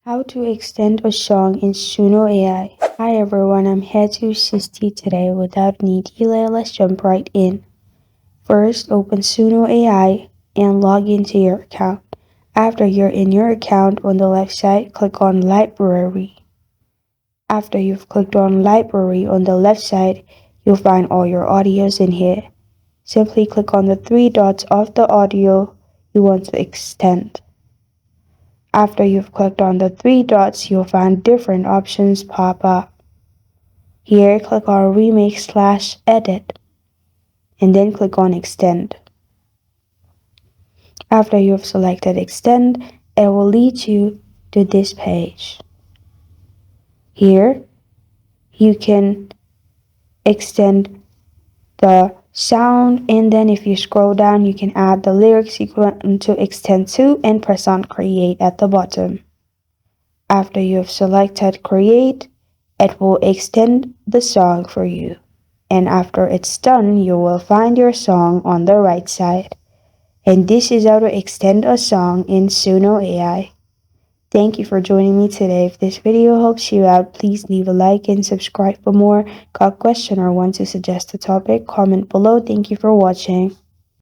How to extend a song in Suno AI. Hi everyone, I'm here to assist you today. Without any delay, let's jump right in. First, open Suno AI and log into your account. After you're in your account, on the left side, click on Library. After you've clicked on Library on the left side, you'll find all your audios in here. Simply click on the three dots of the audio you want to extend. After you've clicked on the three dots, you'll find different options pop up. Here, click on Remake/Edit, and then click on Extend. After you've selected Extend, it will lead you to this page. Here, you can extend the sound, and then if you scroll down, you can add the lyrics you want to extend to and press on Create at the bottom. After you've selected Create, it will extend the song for you. And after it's done, you will find your song on the right side. And this is how to extend a song in Suno AI. Thank you for joining me today. If this video helps you out, please leave a like and subscribe for more. Got a question or want to suggest a topic? Comment below. Thank you for watching.